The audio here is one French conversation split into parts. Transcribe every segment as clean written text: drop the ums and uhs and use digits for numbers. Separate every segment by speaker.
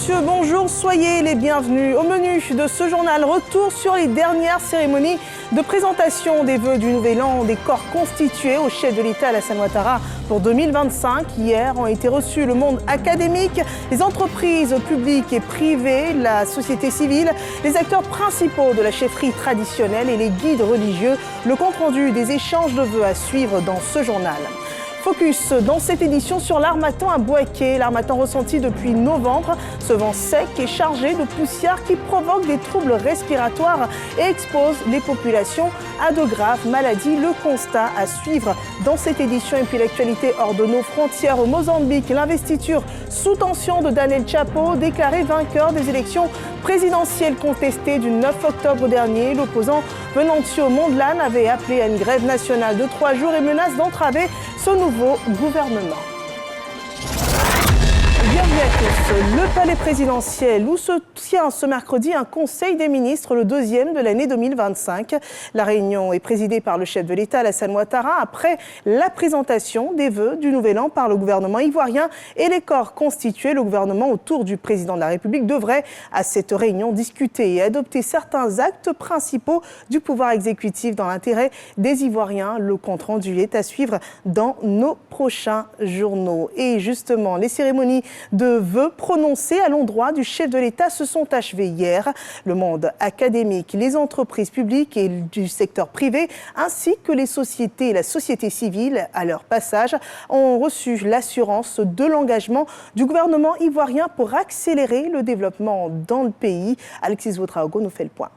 Speaker 1: messieurs, bonjour, soyez les bienvenus. Au menu de ce journal, retour sur les dernières cérémonies de présentation des vœux du Nouvel An des corps constitués au chef de l'État Alassane Ouattara pour 2025. Hier ont été reçus le monde académique, les entreprises publiques et privées, la société civile, les acteurs principaux de la chefferie traditionnelle et les guides religieux. Le compte-rendu des échanges de vœux à suivre dans ce journal. Focus dans cette édition sur l'harmattan à Bouaké. L'harmattan ressenti depuis novembre, ce vent sec et chargé de poussière qui provoque des troubles respiratoires et expose les populations à de graves maladies. Le constat à suivre dans cette édition. Et puis l'actualité hors de nos frontières au Mozambique. L'investiture sous tension de Daniel Chapo, déclaré vainqueur des élections présidentielles contestées du 9 octobre dernier. L'opposant Venancio Mondlane avait appelé à une grève nationale de 3 jours et menace d'entraver ce nouveau gouvernement. Bienvenue à tous. Le palais présidentiel où se tient ce mercredi un conseil des ministres, le deuxième de l'année 2025. La réunion est présidée par le chef de l'État, Alassane Ouattara, après la présentation des vœux du Nouvel An par le gouvernement ivoirien et les corps constitués. Le gouvernement, autour du président de la République, devrait à cette réunion discuter et adopter certains actes principaux du pouvoir exécutif dans l'intérêt des Ivoiriens. Le compte-rendu est à suivre dans nos prochains journaux. Et justement, les cérémonies de vœux prononcés à l'endroit du chef de l'État se sont achevés hier. Le monde académique, les entreprises publiques et du secteur privé, ainsi que les sociétés et la société civile, à leur passage, ont reçu l'assurance de l'engagement du gouvernement ivoirien pour accélérer le développement dans le pays. Alexis Ouedraogo nous fait le point.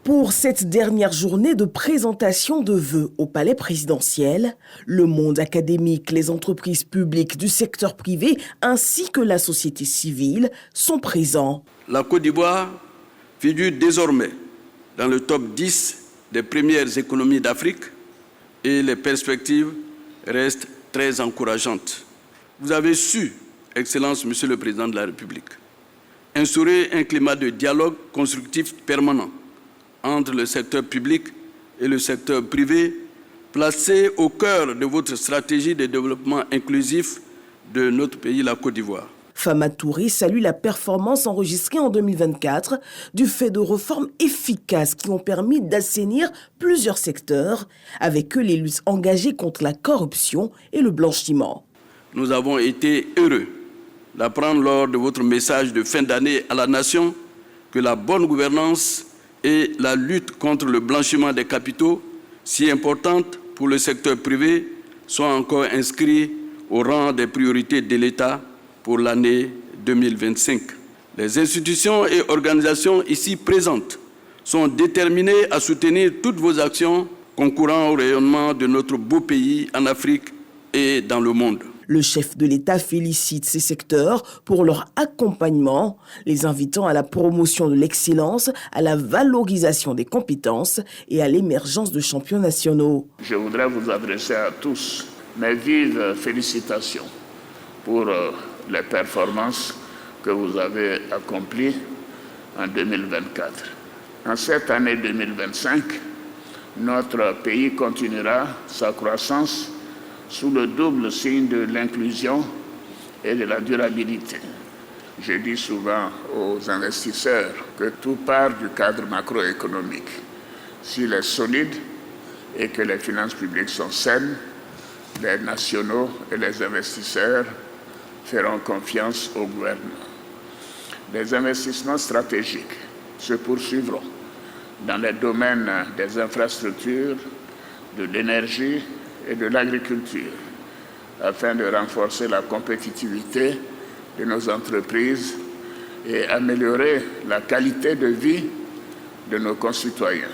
Speaker 2: Pour cette dernière journée de présentation de vœux au palais présidentiel, le monde académique, les entreprises publiques du secteur privé ainsi que la société civile sont présents.
Speaker 3: La Côte d'Ivoire figure désormais dans le top 10 des premières économies d'Afrique et les perspectives restent très encourageantes. Vous avez su, Excellence, Monsieur le Président de la République, instaurer un climat de dialogue constructif permanent entre le secteur public et le secteur privé, placé au cœur de votre stratégie de développement inclusif de notre pays, la Côte d'Ivoire.
Speaker 2: Fama Touré salue la performance enregistrée en 2024 du fait de réformes efficaces qui ont permis d'assainir plusieurs secteurs, avec eux les luttes engagées contre la corruption et le blanchiment.
Speaker 3: Nous avons été heureux d'apprendre lors de votre message de fin d'année à la nation que la bonne gouvernance et la lutte contre le blanchiment des capitaux, si importante pour le secteur privé, sont encore inscrits au rang des priorités de l'État pour l'année 2025. Les institutions et organisations ici présentes sont déterminées à soutenir toutes vos actions concourant au rayonnement de notre beau pays en Afrique et dans le monde.
Speaker 2: Le chef de l'État félicite ces secteurs pour leur accompagnement, les invitant à la promotion de l'excellence, à la valorisation des compétences et à l'émergence de champions nationaux.
Speaker 4: Je voudrais vous adresser à tous mes vives félicitations pour les performances que vous avez accomplies en 2024. En cette année 2025, notre pays continuera sa croissance sous le double signe de l'inclusion et de la durabilité. Je dis souvent aux investisseurs que tout part du cadre macroéconomique. S'il est solide et que les finances publiques sont saines, les nationaux et les investisseurs feront confiance au gouvernement. Les investissements stratégiques se poursuivront dans les domaines des infrastructures, de l'énergie et de l'agriculture, afin de renforcer la compétitivité de nos entreprises et améliorer la qualité de vie de nos concitoyens.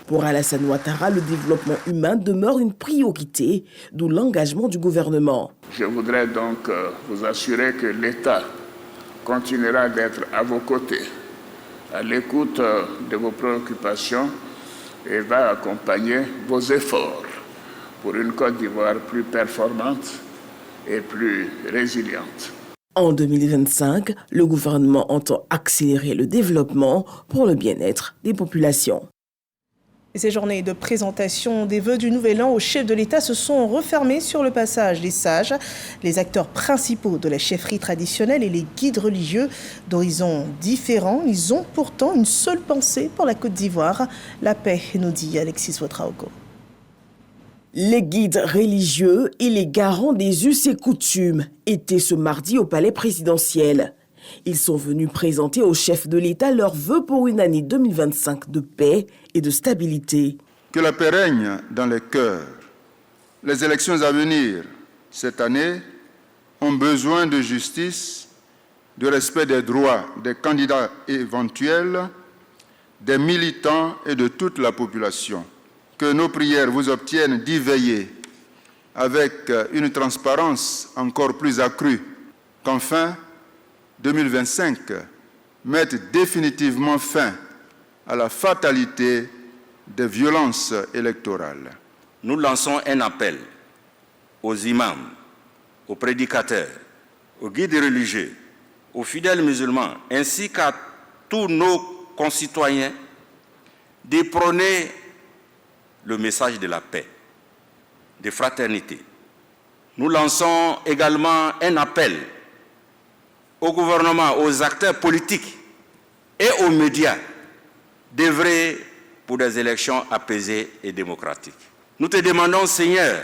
Speaker 2: Pour Alassane Ouattara, le développement humain demeure une priorité, d'où l'engagement du gouvernement.
Speaker 4: Je voudrais donc vous assurer que l'État continuera d'être à vos côtés, à l'écoute de vos préoccupations et va accompagner vos efforts pour une Côte d'Ivoire plus performante et plus résiliente.
Speaker 2: En 2025, le gouvernement entend accélérer le développement pour le bien-être des populations.
Speaker 1: Et ces journées de présentation des vœux du Nouvel An au chef de l'État se sont refermées sur le passage des sages. Les acteurs principaux de la chefferie traditionnelle et les guides religieux d'horizons différents, ils ont pourtant une seule pensée pour la Côte d'Ivoire, la paix, nous dit Alexis Ouedraogo.
Speaker 2: Les guides religieux et les garants des us et coutumes étaient ce mardi au palais présidentiel. Ils sont venus présenter au chef de l'État leurs vœux pour une année 2025 de paix et de stabilité.
Speaker 5: Que la paix règne dans les cœurs. Les élections à venir cette année ont besoin de justice, de respect des droits des candidats éventuels, des militants et de toute la population. Que nos prières vous obtiennent d'y veiller avec une transparence encore plus accrue. Qu'enfin, 2025 mette définitivement fin à la fatalité des violences électorales.
Speaker 6: Nous lançons un appel aux imams, aux prédicateurs, aux guides religieux, aux fidèles musulmans, ainsi qu'à tous nos concitoyens de prôner le message de la paix, de fraternité. Nous lançons également un appel au gouvernement, aux acteurs politiques et aux médias d'œuvrer pour des élections apaisées et démocratiques. Nous te demandons, Seigneur,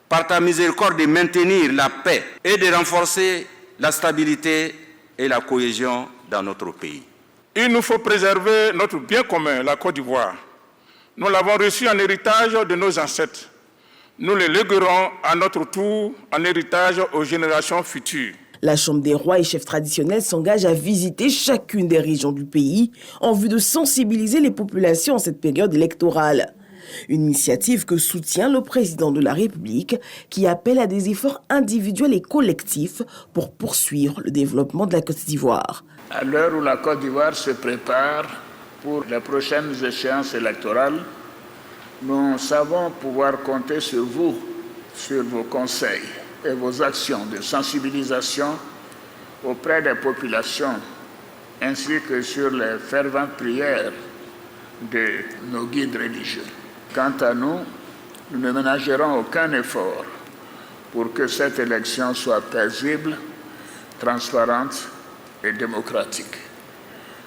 Speaker 6: par ta miséricorde, de maintenir la paix et de renforcer la stabilité et la cohésion dans notre pays.
Speaker 7: Il nous faut préserver notre bien commun, la Côte d'Ivoire. Nous l'avons reçu en héritage de nos ancêtres. Nous le léguerons à notre tour en héritage aux générations futures.
Speaker 2: La Chambre des rois et chefs traditionnels s'engage à visiter chacune des régions du pays en vue de sensibiliser les populations en cette période électorale. Une initiative que soutient le président de la République qui appelle à des efforts individuels et collectifs pour poursuivre le développement de la Côte d'Ivoire.
Speaker 4: À l'heure où la Côte d'Ivoire se prépare pour les prochaines échéances électorales, nous savons pouvoir compter sur vous, sur vos conseils et vos actions de sensibilisation auprès des populations, ainsi que sur les ferventes prières de nos guides religieux. Quant à nous, nous ne ménagerons aucun effort pour que cette élection soit paisible, transparente et démocratique.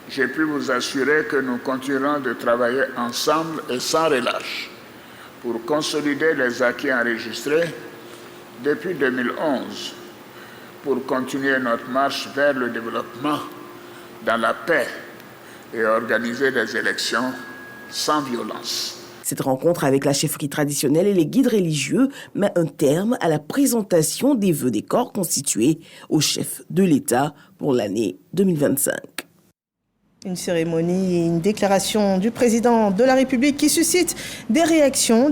Speaker 4: J'ai pu vous assurer que nous continuerons de travailler ensemble et sans relâche pour consolider les acquis enregistrés depuis 2011, pour continuer notre marche vers le développement dans la paix et organiser des élections sans violence.
Speaker 2: Cette rencontre avec la chefferie traditionnelle et les guides religieux met un terme à la présentation des vœux des corps constitués au chef de l'État pour l'année 2025.
Speaker 1: Une cérémonie et une déclaration du président de la République qui suscite des réactions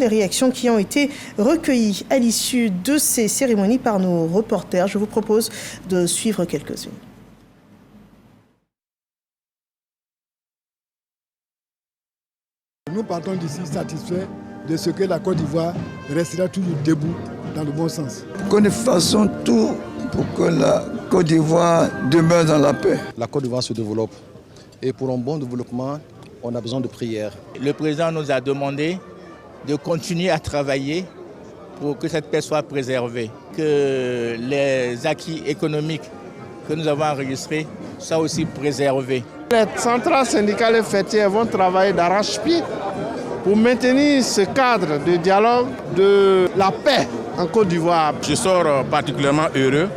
Speaker 1: qui ont été recueillies à l'issue de ces cérémonies par nos reporters. Je vous propose de suivre quelques-unes.
Speaker 8: Nous partons d'ici satisfaits de ce que la Côte d'Ivoire restera toujours debout dans le bon sens.
Speaker 9: Que nous fassons tout pour que la Côte d'Ivoire demeure dans la paix.
Speaker 10: La Côte d'Ivoire se développe. Et pour un bon développement, on a besoin de prières.
Speaker 11: Le président nous a demandé de continuer à travailler pour que cette paix soit préservée, que les acquis économiques que nous avons enregistrés soient aussi préservés.
Speaker 12: Les centrales syndicales et fêtières vont travailler d'arrache-pied pour maintenir ce cadre de dialogue de la paix en Côte d'Ivoire.
Speaker 7: Je sors particulièrement heureux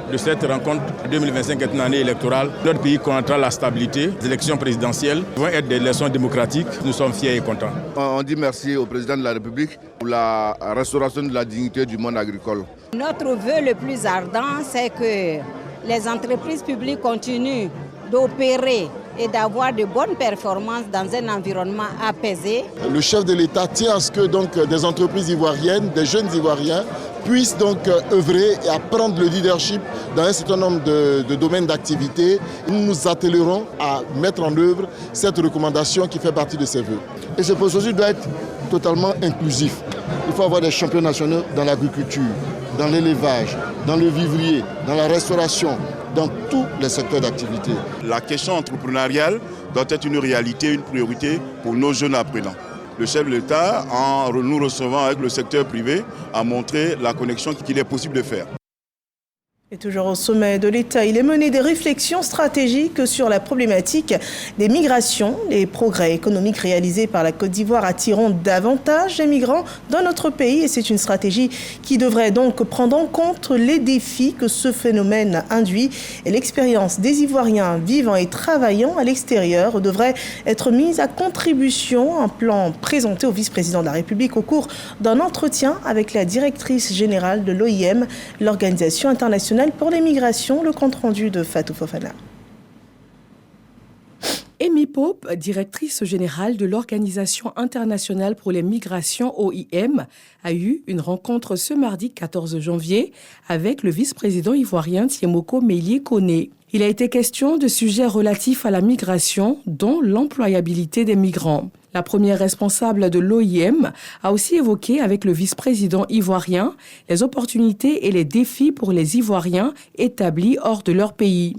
Speaker 7: de cette rencontre 2025 est une année électorale. Notre pays connaîtra la stabilité. Les élections présidentielles vont être des élections démocratiques. Nous sommes fiers et contents.
Speaker 13: On dit merci au président de la République pour la restauration de la dignité du monde agricole.
Speaker 14: Notre vœu le plus ardent, c'est que les entreprises publiques continuent d'opérer et d'avoir de bonnes performances dans un environnement apaisé.
Speaker 15: Le chef de l'État tient à ce que des entreprises ivoiriennes, des jeunes Ivoiriens, puissent donc œuvrer et apprendre le leadership dans un certain nombre de domaines d'activité. Nous nous attellerons à mettre en œuvre cette recommandation qui fait partie de ces vœux. Et ce processus doit être totalement inclusif. Il faut avoir des champions nationaux dans l'agriculture, dans l'élevage, dans le vivrier, dans la restauration, dans tous les secteurs d'activité.
Speaker 16: La question entrepreneuriale doit être une réalité, une priorité pour nos jeunes apprenants.
Speaker 13: Le chef de l'État, en nous recevant avec le secteur privé, a montré la connexion qu'il est possible de faire.
Speaker 1: Et toujours au sommet de l'État, il est mené des réflexions stratégiques sur la problématique des migrations. Les progrès économiques réalisés par la Côte d'Ivoire attireront davantage les migrants dans notre pays et c'est une stratégie qui devrait donc prendre en compte les défis que ce phénomène induit. Et l'expérience des Ivoiriens vivant et travaillant à l'extérieur devrait être mise à contribution. Un plan présenté au vice-président de la République au cours d'un entretien avec la directrice générale de l'OIM, l'Organisation internationale pour les migrations, le compte-rendu de Fatou Fofana.
Speaker 16: Amy Pope, directrice générale de l'Organisation internationale pour les migrations OIM, a eu une rencontre ce mardi 14 janvier avec le vice-président ivoirien Tiemoko Meïlie Koné. Il a été question de sujets relatifs à la migration, dont l'employabilité des migrants. La première responsable de l'OIM a aussi évoqué avec le vice-président ivoirien les opportunités et les défis pour les Ivoiriens établis hors de leur pays.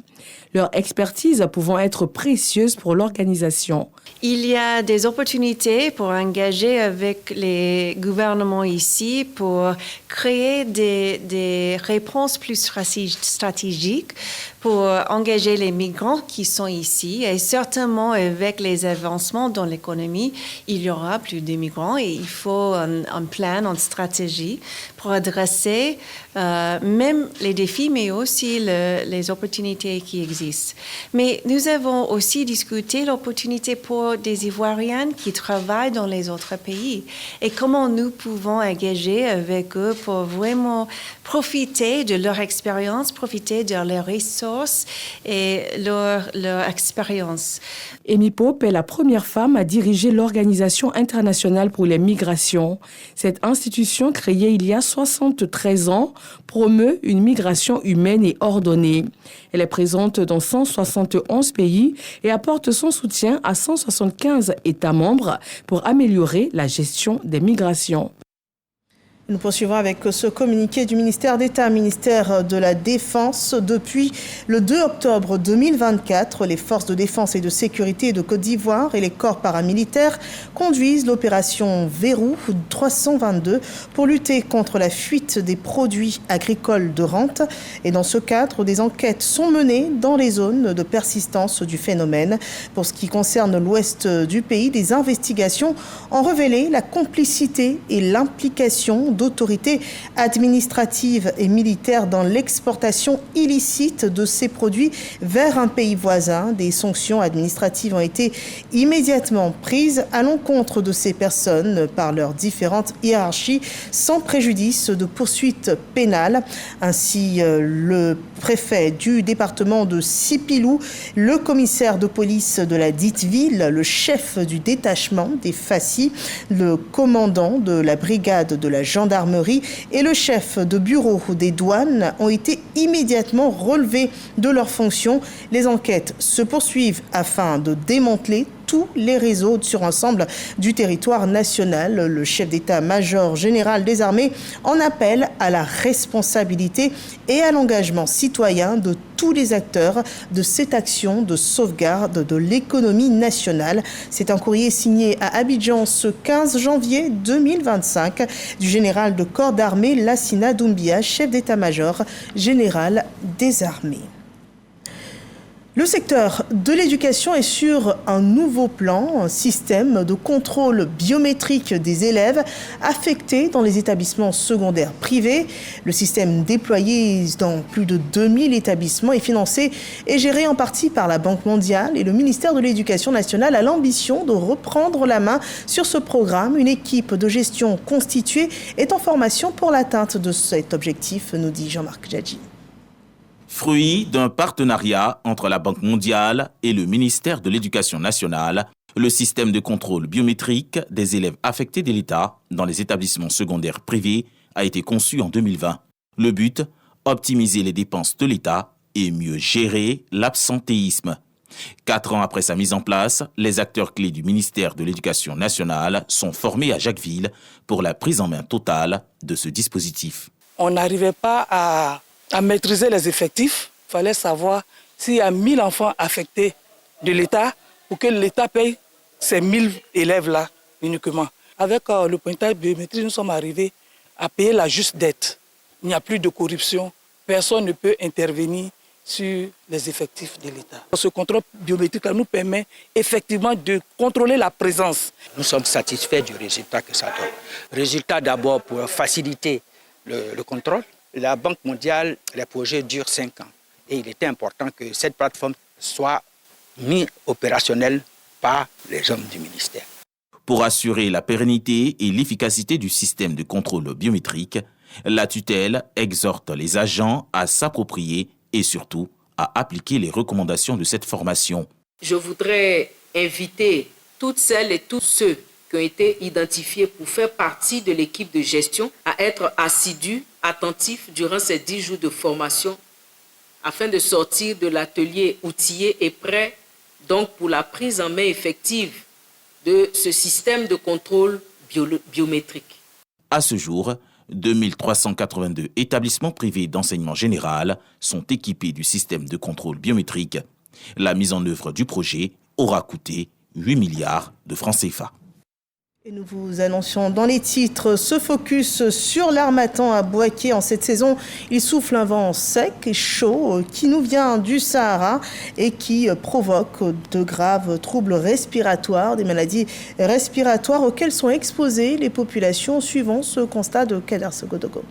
Speaker 16: Leur expertise pouvant être précieuse pour l'organisation.
Speaker 17: Il y a des opportunités pour engager avec les gouvernements ici pour créer des réponses plus stratégiques pour engager les migrants qui sont ici. Et certainement, avec les avancements dans l'économie, il y aura plus de migrants et il faut un plan, une stratégie pour adresser même les défis, mais aussi les opportunités qui existent. Mais nous avons aussi discuté l'opportunité pour des Ivoiriens qui travaillent dans les autres pays et comment nous pouvons engager avec eux pour vraiment profiter de leur expérience, profiter de leurs ressources et leur expérience.
Speaker 16: Amy Pope est la première femme à diriger l'Organisation internationale pour les migrations. Cette institution, créée il y a 73 ans, promeut une migration humaine et ordonnée. Elle est présente dans 171 pays et apporte son soutien à 175 États membres pour améliorer la gestion des migrations.
Speaker 1: Nous poursuivons avec ce communiqué du ministère d'État, ministère de la Défense. Depuis le 2 octobre 2024, les forces de défense et de sécurité de Côte d'Ivoire et les corps paramilitaires conduisent l'opération Verrou 322 pour lutter contre la fuite des produits agricoles de rente. Et dans ce cadre, des enquêtes sont menées dans les zones de persistance du phénomène. Pour ce qui concerne l'ouest du pays, des investigations ont révélé la complicité et l'implication d'autorités administratives et militaires dans l'exportation illicite de ces produits vers un pays voisin. Des sanctions administratives ont été immédiatement prises à l'encontre de ces personnes par leurs différentes hiérarchies sans préjudice de poursuites pénales. Ainsi, le préfet du département de Sipilou, le commissaire de police de la dite ville, le chef du détachement des FACI, le commandant de la brigade de la gendarmerie et le chef de bureau des douanes ont été immédiatement relevés de leurs fonctions. Les enquêtes se poursuivent afin de démanteler tous les réseaux sur l'ensemble du territoire national. Le chef d'état-major général des armées en appelle à la responsabilité et à l'engagement citoyen de tous les acteurs de cette action de sauvegarde de l'économie nationale. C'est un courrier signé à Abidjan ce 15 janvier 2025 du général de corps d'armée Lassina Doumbia, chef d'état-major général des armées. Le secteur de l'éducation est sur un nouveau plan, un système de contrôle biométrique des élèves affectés dans les établissements secondaires privés. Le système déployé dans plus de 2000 établissements est financé et géré en partie par la Banque mondiale et le ministère de l'Éducation nationale a l'ambition de reprendre la main sur ce programme. Une équipe de gestion constituée est en formation pour l'atteinte de cet objectif, nous dit Jean-Marc Djadji.
Speaker 18: Fruit d'un partenariat entre la Banque mondiale et le ministère de l'Éducation nationale, le système de contrôle biométrique des élèves affectés de l'État dans les établissements secondaires privés a été conçu en 2020. Le but, optimiser les dépenses de l'État et mieux gérer l'absentéisme. 4 ans après sa mise en place, les acteurs clés du ministère de l'Éducation nationale sont formés à Jacquesville pour la prise en main totale de ce dispositif.
Speaker 19: On n'arrivait pas à maîtriser les effectifs. Il fallait savoir s'il y a 1000 enfants affectés de l'État pour que l'État paye ces 1000 élèves-là. uniquement. Avec le pointage biométrique, nous sommes arrivés à payer la juste dette. Il n'y a plus de corruption. Personne ne peut intervenir sur les effectifs de l'État. Ce contrôle biométrique nous permet effectivement de contrôler la présence.
Speaker 20: Nous sommes satisfaits du résultat que ça donne. Résultat d'abord pour faciliter le contrôle. La Banque mondiale, les projets durent 5 ans. Et il était important que cette plateforme soit mise opérationnelle par les hommes du ministère.
Speaker 18: Pour assurer la pérennité et l'efficacité du système de contrôle biométrique, la tutelle exhorte les agents à s'approprier et surtout à appliquer les recommandations de cette formation.
Speaker 21: Je voudrais inviter toutes celles et tous ceux qui ont été identifiés pour faire partie de l'équipe de gestion à être assidus, attentifs durant ces 10 jours de formation afin de sortir de l'atelier outillé et prêt donc pour la prise en main effective de ce système de contrôle biométrique.
Speaker 18: À ce jour, 2382 établissements privés d'enseignement général sont équipés du système de contrôle biométrique. La mise en œuvre du projet aura coûté 8 milliards de francs CFA.
Speaker 1: Et nous vous annoncions dans les titres ce focus sur l'harmattan à Bouaké. En cette saison, il souffle un vent sec et chaud qui nous vient du Sahara et qui provoque de graves troubles respiratoires, des maladies respiratoires auxquelles sont exposées les populations, suivant ce constat de Kader Sogodogo.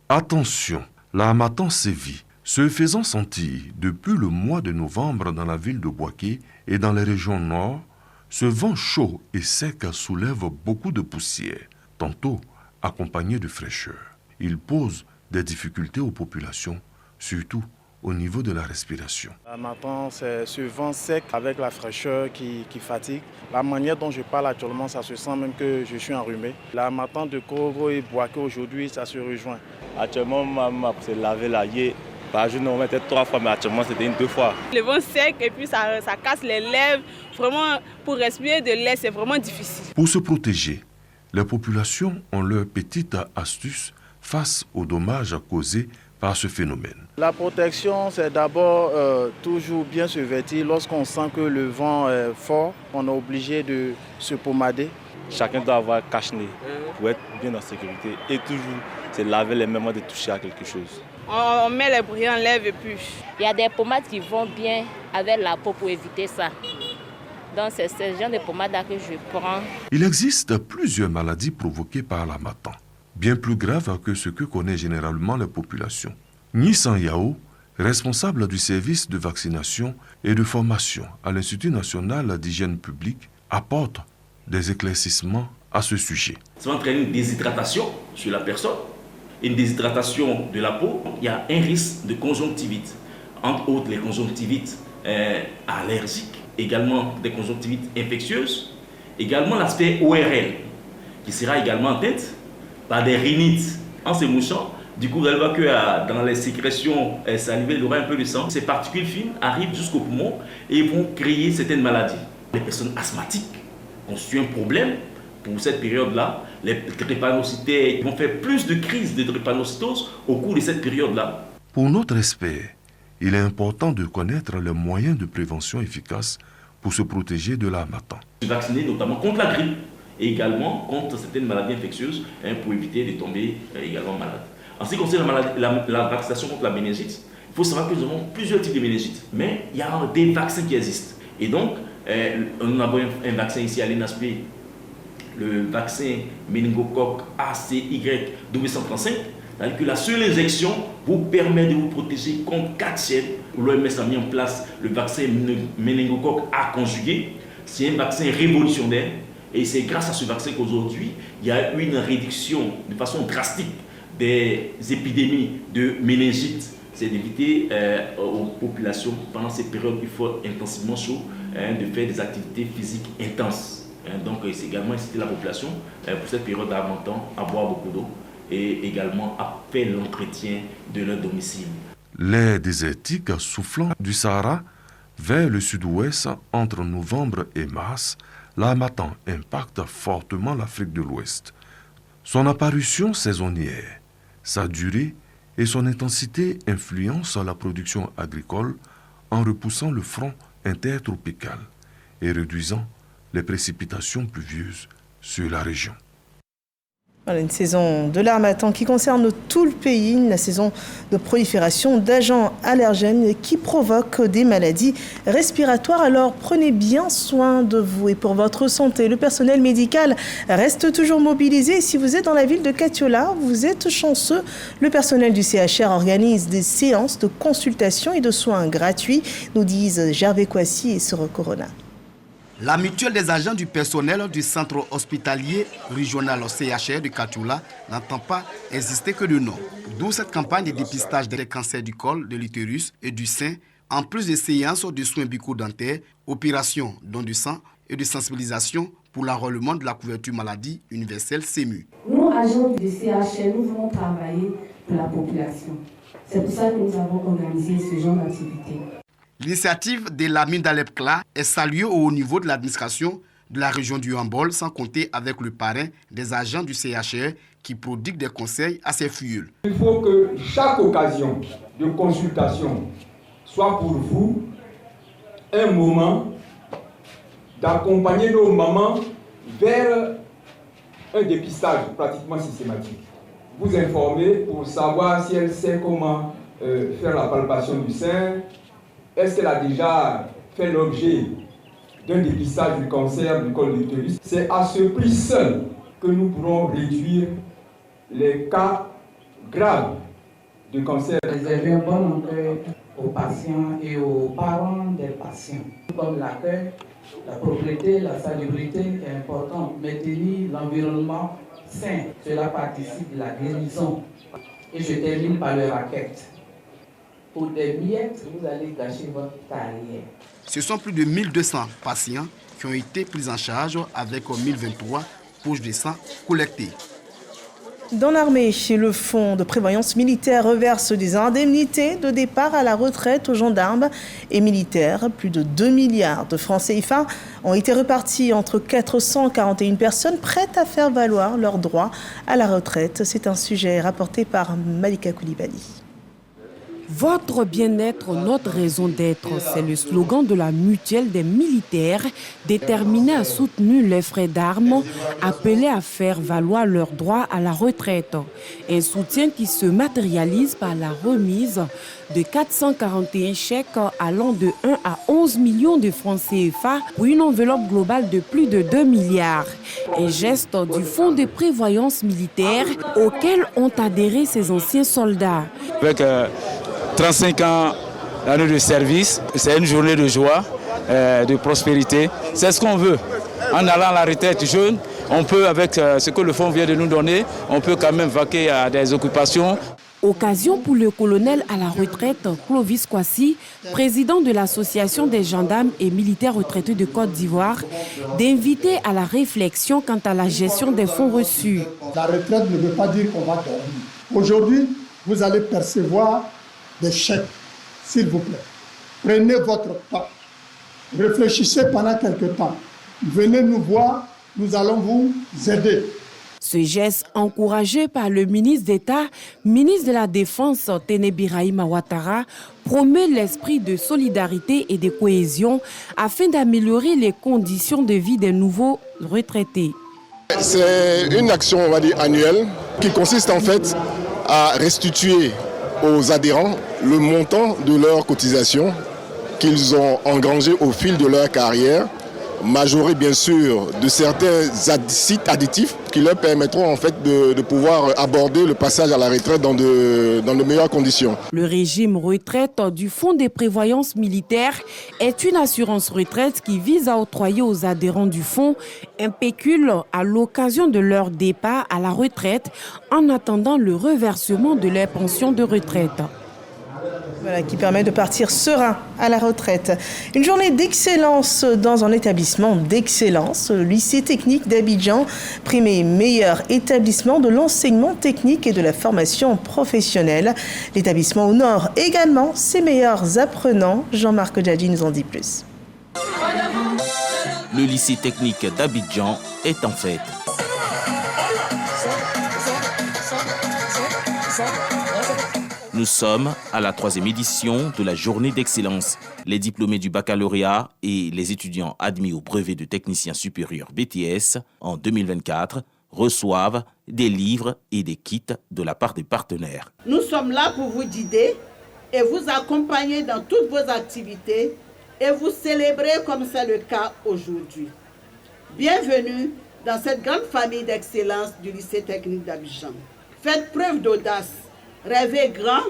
Speaker 22: Attention, l'harmattan sévit, se faisant sentir depuis le mois de novembre dans la ville de Bouaké et dans les régions nord. Ce vent chaud et sec soulève beaucoup de poussière, tantôt accompagné de fraîcheur. Il pose des difficultés aux populations, surtout au niveau de la respiration.
Speaker 23: L'harmattan, c'est ce vent sec avec la fraîcheur qui fatigue. La manière dont je parle actuellement, ça se sent même que je suis enrhumé. L'harmattan de Korogo et Bouaké aujourd'hui, ça se rejoint.
Speaker 24: Actuellement, maman s'est lavé la gueule. Par jour, on mettait 3 fois, mais actuellement, c'était 2 fois.
Speaker 25: Le vent sec et puis ça casse les lèvres. Vraiment, pour respirer de l'air, c'est vraiment difficile.
Speaker 22: Pour se protéger, les populations ont leur petite astuce face aux dommages causés par ce phénomène.
Speaker 23: La protection, c'est d'abord toujours bien se vêtir. Lorsqu'on sent que le vent est fort, on est obligé de se pommader.
Speaker 24: Chacun doit avoir cache-nez pour être bien en sécurité et toujours se laver les mains avant de toucher à quelque chose.
Speaker 25: On met les bougies en lèvres et puis...
Speaker 26: Il y a des pommades qui vont bien avec la peau pour éviter ça. Donc c'est ce genre de pommade-là que je prends.
Speaker 22: Il existe plusieurs maladies provoquées par l'harmattan, bien plus graves que ce que connaissent généralement les populations. Nissan Yao, responsable du service de vaccination et de formation à l'Institut national d'hygiène publique, apporte des éclaircissements à ce sujet.
Speaker 27: Ça va entraîner une déshydratation sur la personne, une déshydratation de la peau. Il y a un risque de conjonctivite, entre autres les conjonctivites allergiques, également des conjonctivites infectieuses, également l'aspect ORL, qui sera également atteinte par des rhinites en se mouchant. Du coup, elle voit que dans les sécrétions salivales, il y aura un peu de sang. Ces particules fines arrivent jusqu'au poumon et vont créer certaines maladies. Les personnes asthmatiques constituent un problème pour cette période-là. Les drépanocytaires vont faire plus de crises de drépanocytose au cours de cette période-là.
Speaker 22: Pour notre expert, il est important de connaître les moyens de prévention efficaces pour se protéger de l'harmattan.
Speaker 27: Se vacciner notamment contre la grippe et également contre certaines maladies infectieuses pour éviter de tomber également malade. En ce qui concerne la vaccination contre la méningite, il faut savoir que nous avons plusieurs types de méningite, mais il y a des vaccins qui existent. Et donc, nous avons un vaccin ici à l'ENASP, le vaccin méningocoque ACY-235, c'est-à-dire que la seule injection vous permet de vous protéger contre 4 fièvres. L'OMS a mis en place le vaccin méningocoque A conjugué. C'est un vaccin révolutionnaire et c'est grâce à ce vaccin qu'aujourd'hui, il y a eu une réduction de façon drastique des épidémies de méningite. C'est d'éviter aux populations, pendant cette période il faut intensivement chaud, de faire des activités physiques intenses. Donc c'est également inciter la population pour cette période d'harmattan à boire beaucoup d'eau et également à faire l'entretien de leur domicile.
Speaker 22: L'air désertique soufflant du Sahara vers le sud-ouest entre novembre et mars, l'harmattan impacte fortement l'Afrique de l'Ouest. Son apparition saisonnière, sa durée et son intensité influencent la production agricole en repoussant le front intertropical et réduisant les précipitations pluvieuses sur la région.
Speaker 1: Voilà une saison de l'harmattan qui concerne tout le pays, la saison de prolifération d'agents allergènes qui provoquent des maladies respiratoires. Alors prenez bien soin de vous et pour votre santé. Le personnel médical reste toujours mobilisé. Si vous êtes dans la ville de Katiola, vous êtes chanceux. Le personnel du CHR organise des séances de consultation et de soins gratuits, nous disent Gervais Kouassi et Soro Corona.
Speaker 2: La mutuelle des agents du personnel du centre hospitalier régional CHR de Katiola n'entend pas exister que de nom. D'où cette campagne de dépistage des cancers du col, de l'utérus et du sein, en plus de séances de soins bucco-dentaires, opérations don du sang et de sensibilisation pour l'enrôlement de la couverture maladie universelle SEMU.
Speaker 3: Nous, agents du CHR, nous voulons travailler pour la population. C'est pour ça que nous avons organisé ce genre d'activité.
Speaker 2: L'initiative de la mine d'Alep-Kla est saluée au niveau de l'administration de la région du Hambol, sans compter avec le parrain des agents du CHR qui prodiguent des conseils à ses filleuls.
Speaker 4: Il faut que chaque occasion de consultation soit pour vous un moment d'accompagner nos mamans vers un dépistage pratiquement systématique. Vous informer pour savoir si elle sait comment faire la palpation du sein. Est-ce qu'elle a déjà fait l'objet d'un dépistage du cancer du col de l'utérus? C'est à ce prix seul que nous pourrons réduire les cas graves de cancer.
Speaker 3: Réserver un bon accueil aux patients et aux parents des patients. Comme l'accueil, la propriété, la salubrité est importante. Maintenir l'environnement sain, cela participe de la guérison. Et je termine par le raquette. Pour des miettes, vous allez gâcher votre carrière.
Speaker 2: Ce sont plus de 1200 patients qui ont été pris en charge avec 1023 poches de sang collectées.
Speaker 1: Dans l'armée, le Fonds de prévoyance militaire reverse des indemnités de départ à la retraite aux gendarmes et militaires. Plus de 2 milliards de francs CFA ont été repartis entre 441 personnes prêtes à faire valoir leurs droits à la retraite. C'est un sujet rapporté par Malika Koulibaly.
Speaker 5: Votre bien-être, notre raison d'être, c'est le slogan de la mutuelle des militaires déterminés à soutenir les frais d'armes, appelés à faire valoir leurs droits à la retraite. Un soutien qui se matérialise par la remise de 441 chèques allant de 1 à 11 millions de francs CFA pour une enveloppe globale de plus de 2 milliards. Un geste du Fonds de prévoyance militaire auquel ont adhéré ces anciens soldats.
Speaker 6: Avec 35 ans d'années de service, c'est une journée de joie, de prospérité. C'est ce qu'on veut. En allant à la retraite jeune, on peut, avec ce que le fonds vient de nous donner, on peut quand même vaquer à des occupations.
Speaker 5: Occasion pour le colonel à la retraite, Clovis Kouassi, président de l'Association des gendarmes et militaires retraités de Côte d'Ivoire, d'inviter à la réflexion quant à la gestion des fonds reçus.
Speaker 8: La retraite ne veut pas dire qu'on va dormir. Aujourd'hui, vous allez percevoir des chèques, s'il vous plaît. Prenez votre temps. Réfléchissez pendant quelques temps. Venez nous voir, nous allons vous aider.
Speaker 5: Ce geste, encouragé par le ministre d'État, ministre de la Défense, Téné Birahima Ouattara, promeut l'esprit de solidarité et de cohésion afin d'améliorer les conditions de vie des nouveaux retraités.
Speaker 15: C'est une action, on va dire, annuelle qui consiste en fait à restituer aux adhérents le montant de leurs cotisations qu'ils ont engrangé au fil de leur carrière, majoré bien sûr de certains sites additifs qui leur permettront en fait de pouvoir aborder le passage à la retraite dans de meilleures conditions.
Speaker 5: Le régime retraite du Fonds de prévoyance militaire est une assurance retraite qui vise à octroyer aux adhérents du fonds un pécule à l'occasion de leur départ à la retraite en attendant le reversement de leur pension de retraite.
Speaker 1: Voilà, qui permet de partir serein à la retraite. Une journée d'excellence dans un établissement d'excellence, le lycée technique d'Abidjan, primé meilleur établissement de l'enseignement technique et de la formation professionnelle. L'établissement honore également ses meilleurs apprenants. Jean-Marc Djadji nous en dit plus.
Speaker 18: Le lycée technique d'Abidjan est en fête. Nous sommes à la 3e édition de la journée d'excellence. Les diplômés du baccalauréat et les étudiants admis au brevet de technicien supérieur BTS en 2024 reçoivent des livres et des kits de la part des partenaires.
Speaker 7: Nous sommes là pour vous guider et vous accompagner dans toutes vos activités et vous célébrer comme c'est le cas aujourd'hui. Bienvenue dans cette grande famille d'excellence du lycée technique d'Abidjan. Faites preuve d'audace. Rêvez grand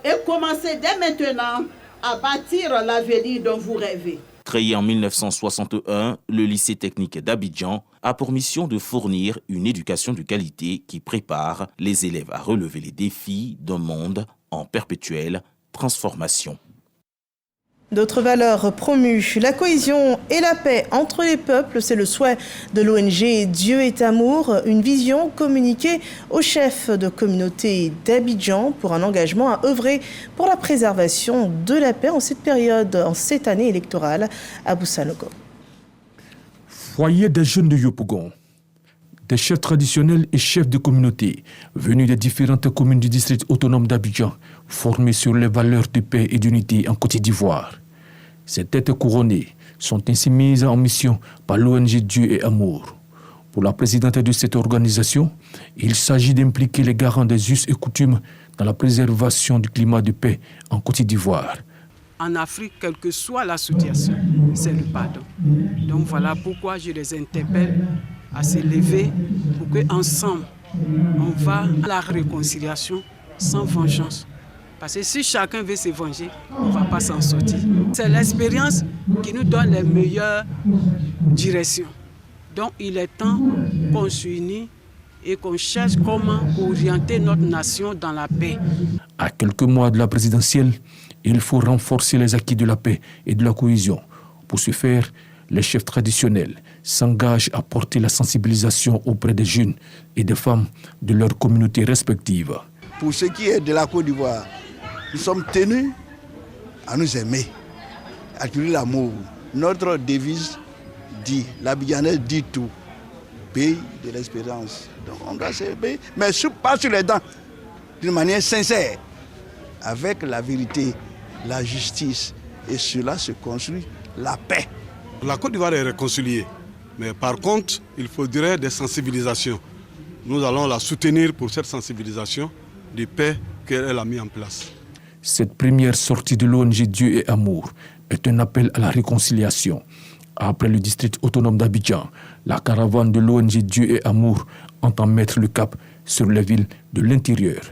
Speaker 7: et commencez dès maintenant à bâtir l'avenir dont vous rêvez.
Speaker 18: Créé en 1961, le lycée technique d'Abidjan a pour mission de fournir une éducation de qualité qui prépare les élèves à relever les défis d'un monde en perpétuelle transformation.
Speaker 1: D'autres valeurs promues, la cohésion et la paix entre les peuples, c'est le souhait de l'ONG Dieu est amour, une vision communiquée au chef de communauté d'Abidjan pour un engagement à œuvrer pour la préservation de la paix en cette période, en cette année électorale à Boussanogo.
Speaker 9: Foyer des jeunes de Yopougon, des chefs traditionnels et chefs de communauté venus des différentes communes du district autonome d'Abidjan, formés sur les valeurs de paix et d'unité en Côte d'Ivoire. Ces têtes couronnées sont ainsi mises en mission par l'ONG Dieu et Amour. Pour la présidente de cette organisation, il s'agit d'impliquer les garants des us et coutumes dans la préservation du climat de paix en Côte d'Ivoire.
Speaker 10: En Afrique, quelle que soit la situation, c'est le pardon. Donc voilà pourquoi je les interpelle à se lever pour qu'ensemble, on va à la réconciliation sans vengeance. Parce que si chacun veut se venger, on ne va pas s'en sortir. C'est l'expérience qui nous donne les meilleures directions. Donc il est temps qu'on s'unisse et qu'on cherche comment orienter notre nation dans la paix.
Speaker 9: À quelques mois de la présidentielle, il faut renforcer les acquis de la paix et de la cohésion. Pour ce faire, les chefs traditionnels s'engagent à porter la sensibilisation auprès des jeunes et des femmes de leurs communautés respectives.
Speaker 11: Pour ce qui est de la Côte d'Ivoire, nous sommes tenus à nous aimer, à cultiver l'amour. Notre devise dit, l'Abidjanais dit tout, pays de l'espérance. Donc on doit s'aimer, mais pas sur les dents, d'une manière sincère, avec la vérité, la justice, et cela se construit la paix.
Speaker 12: La Côte d'Ivoire est réconciliée, mais par contre, il faudrait des sensibilisations. Nous allons la soutenir pour cette sensibilisation de paix qu'elle a mis en place.
Speaker 9: Cette première sortie de l'ONG Dieu et Amour est un appel à la réconciliation. Après le district autonome d'Abidjan, la caravane de l'ONG Dieu et Amour entend mettre le cap sur les villes de l'intérieur.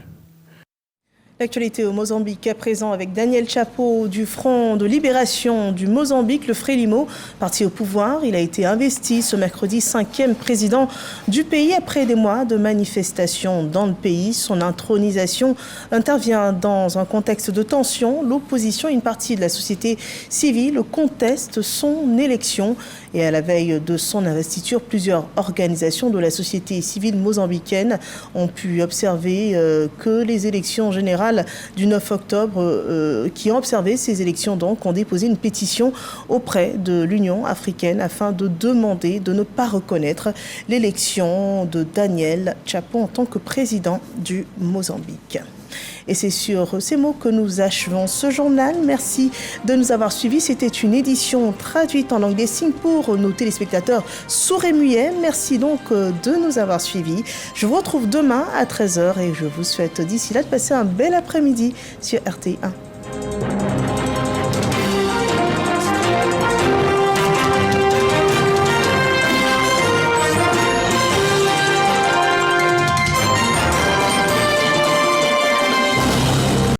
Speaker 1: L'actualité au Mozambique à présent avec Daniel Chapo du Front de Libération du Mozambique, le Frélimo, parti au pouvoir. Il a été investi ce mercredi 5e président du pays après des mois de manifestations dans le pays. Son intronisation intervient dans un contexte de tension. L'opposition et une partie de la société civile contestent son élection. Et à la veille de son investiture, plusieurs organisations de la société civile mozambicaine ont pu observer que les élections générales du 9 octobre, qui ont observé ces élections donc, ont déposé une pétition auprès de l'Union africaine afin de demander de ne pas reconnaître l'élection de Daniel Chapo en tant que président du Mozambique. Et c'est sur ces mots que nous achevons ce journal. Merci de nous avoir suivis. C'était une édition traduite en langue des signes pour nos téléspectateurs sourds et muets. Merci donc de nous avoir suivis. Je vous retrouve demain à 13h et je vous souhaite d'ici là de passer un bel après-midi sur RTI1.